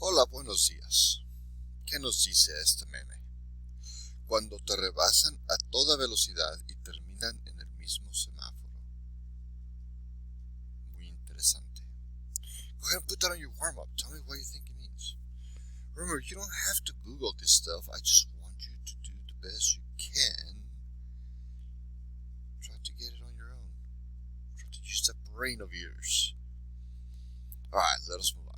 Hola, buenos días. ¿Qué nos dice este meme? Cuando te rebasan a toda velocidad y terminan en el mismo semáforo. Muy interesante. Go ahead and put that on your warm-up. Tell me what you think it means. Remember, you don't have to Google this stuff. I just want you to do the best you can. Try to get it on your own. Try to use that brain of yours. Alright, let us move on.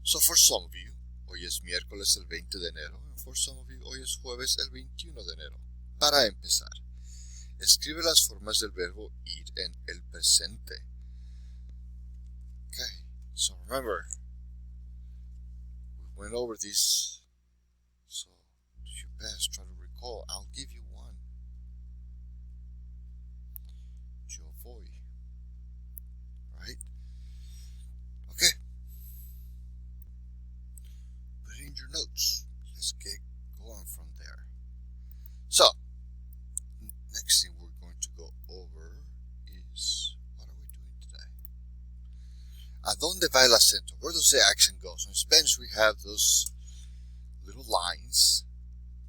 So for some of you, hoy es miércoles el 20 de enero, and for some of you, hoy es jueves el 21 de enero. Para empezar, escribe las formas del verbo ir en el presente. Okay, so remember, we went over this, so do your best, try to recall. I'll give you one. Yo voy. Right? Okay. Put it in your notes. Let's get going from there. So, next thing we're going to go over is, what are we doing today? ¿A dónde va el acento? Where does the accent go? So in Spanish we have those little lines,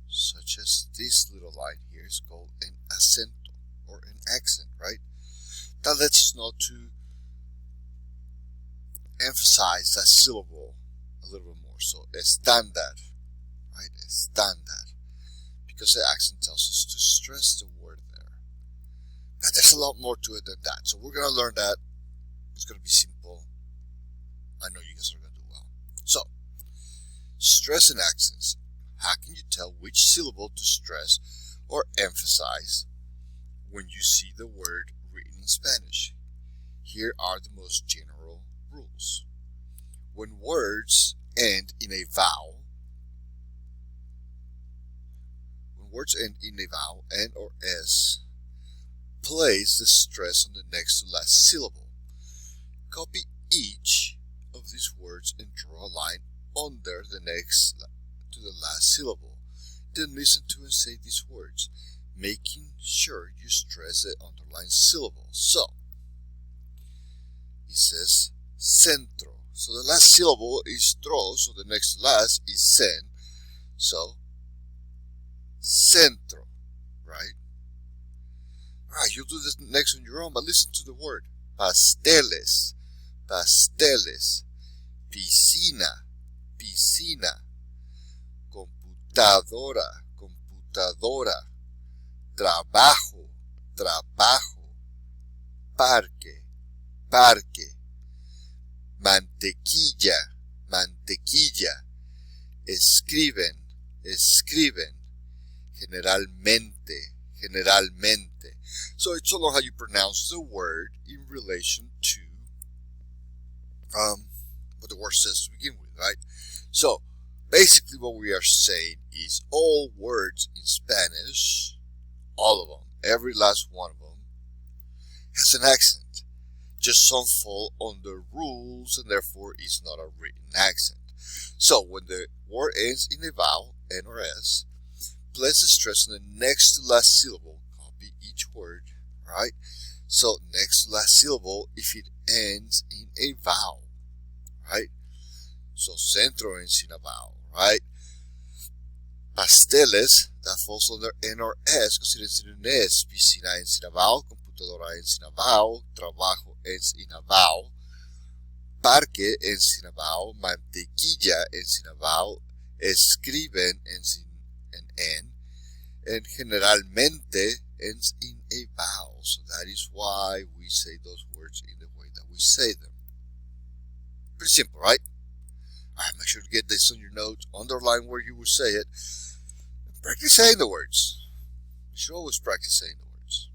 such as this little line here is called an acento, or an accent, right? That lets us know to emphasize that syllable a little bit more. So estándar, right? Estándar. Because the accent tells us to stress the word there. But there's a lot more to it than that. So we're going to learn that. It's going to be simple. I know you guys are going to do well. So, stress and accents. How can you tell which syllable to stress or emphasize when you see the word written in Spanish? Here are the most general rules. When words end in a vowel, N or S, place the stress on the next to last syllable. Copy each of these words and draw a line under the next to the last syllable. Then listen to and say these words, making sure you stress the underlined syllable. So, it says centro. So the last syllable is tro, so the next to last is sen. So, centro, right? Alright, you'll do this next on your own, but listen to the word. Pasteles, pasteles. Piscina, piscina. Computadora, computadora. Trabajo, trabajo. Parque, parque. Mantequilla, mantequilla. Escriben, escriben. Generalmente, generalmente. So it's all how you pronounce the word in relation to what the word says to begin with, right? So basically what we are saying is all words in Spanish, all of them, every last one of them, has an accent. Just some fall under rules and therefore is not a written accent. So when the word ends in a vowel, N or S, place the stress on the next to last syllable. Copy each word, right? So next to last syllable if it ends in a vowel, right? So centro ends in a vowel, right? Pasteles, that falls under N or S because it ends in an S. Piscina ends in a vowel, computadora ends in a vowel, trabajo ends in a vowel, parque ends in a vowel, mantequilla ends in a vowel, escriben ends in an N, and generalmente ends in a vowel. So that is why we say those words in the way that we say them. Pretty simple, right? Alright, make sure to get this on your notes, underline where you will say it, and practice saying the words. You should always practice saying the words.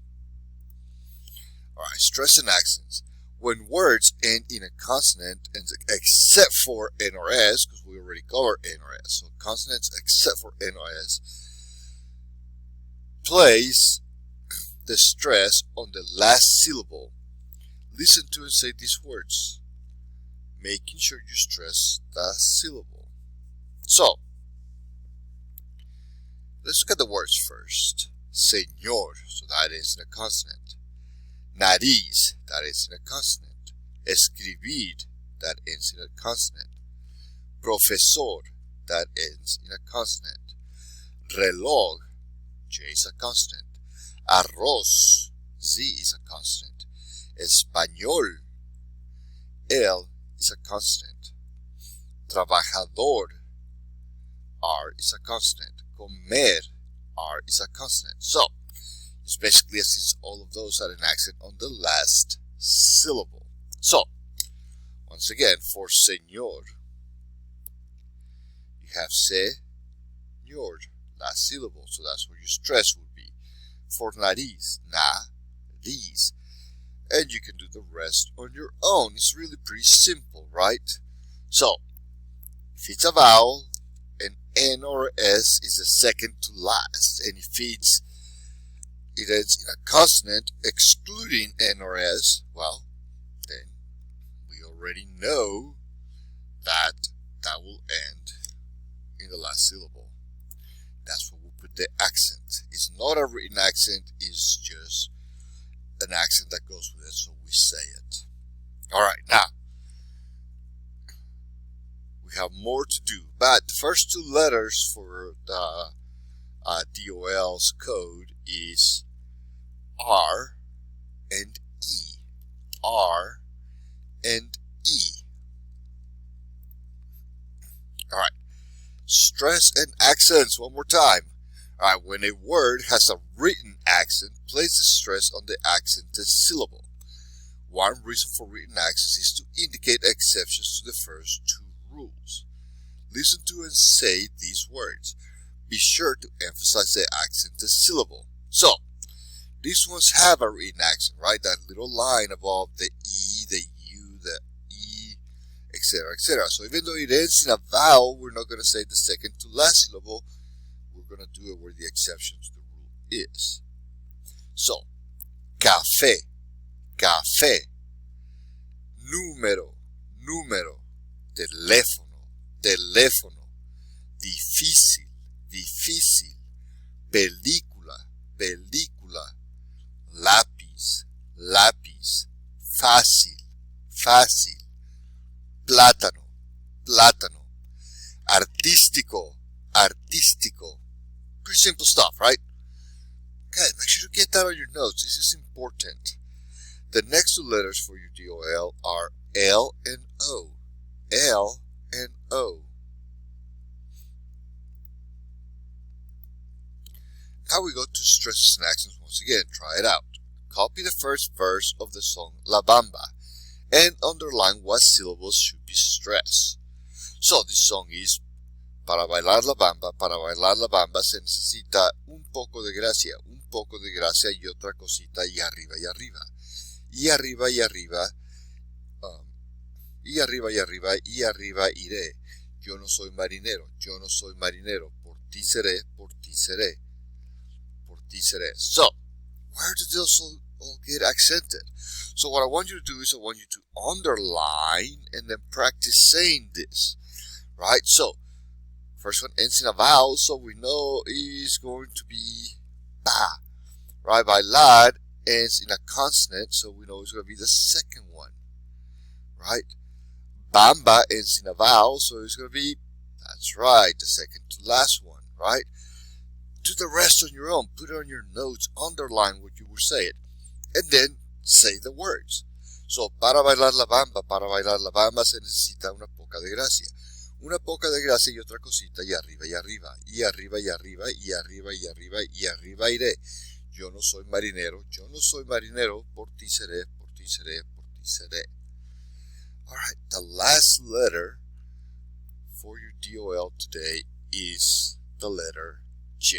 Alright, stress and accents. When words end in a consonant, except for N or S, because we already covered N or S, so consonants except for N or S, place the stress on the last syllable. Listen to and say these words, making sure you stress that syllable. So, let's look at the words first. Señor, so that is in a consonant. Nariz, that is in a consonant. Escribir, that ends in a consonant. Profesor, that ends in a consonant. Reloj, J is a consonant. Arroz, Z is a consonant. Español, L is a consonant. Trabajador, R is a consonant. Comer, R is a consonant. So, it's basically as if all of those had an accent on the last syllable. So, once again, for señor, you have señor, last syllable, so that's where your stress would be. For nariz, nariz. And you can do the rest on your own. It's really pretty simple, right? So, if it's a vowel, an N or S is the second to last. And if it ends in a consonant, excluding N or S, well, then we already know that that will end in the last syllable. That's where we put the accent. It's not a written accent, it's just an accent that goes with it, so we say it. Alright, now, we have more to do, but the first two letters for the DOL's code is R and E. R and E. Alright. Stress and accents one more time. Alright, when a word has a written accent, place the stress on the accented syllable. One reason for written accents is to indicate exceptions to the first two rules. Listen to and say these words. Be sure to emphasize the accented syllable. So, these ones have a written accent, right? That little line above the E, the U, the E, etc., etc. So even though it ends in a vowel, we're not going to say the second to last syllable. We're going to do it where the exception to the rule is. So, café, café. Número, número. Teléfono, teléfono. Difícil, difícil. Película, película. Lápiz, lápiz. Fácil, fácil. Plátano, plátano. Artístico, artístico. Pretty simple stuff, right? Okay, make sure to get that on your notes. This is important. The next two letters for your DOL are L and O. L and O. Now we go to stresses and accents once again. Try it out. Copy the first verse of the song La Bamba and underline what syllables should be stressed. So this song is para bailar la bamba se necesita un poco de gracia y otra cosita y arriba y arriba. Y arriba y arriba, y arriba y arriba y arriba iré. Yo no soy marinero, por ti seré, por ti seré, por ti seré. So, where do those all get accented? So what I want you to do is I want you to underline and then practice saying this, right? So, first one ends in a vowel, so we know is going to be ba, right? Bailar ends in a consonant, so we know it's going to be the second one, right? Bamba ends in a vowel, so it's going to be, that's right, the second to last one, right? Do the rest on your own. Put it on your notes, underline what you were saying, and then say the words. So, para bailar la bamba se necesita una poca de gracia. Una poca de gracia y otra cosita y arriba y arriba. Y arriba y arriba y arriba y arriba y arriba iré. Yo no soy marinero, por ti seré, por ti seré, por ti seré. Alright, the last letter for your DOL today is the letter J.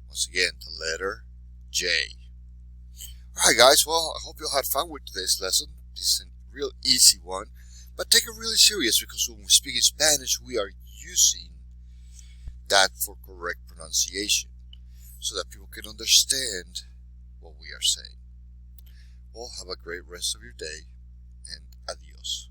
Once again, the letter J. Alright guys, well, I hope you all had fun with today's lesson. This is a real easy one, but take it really serious because when we speak in Spanish, we are using that for correct pronunciation so that people can understand what we are saying. Well, have a great rest of your day and adios.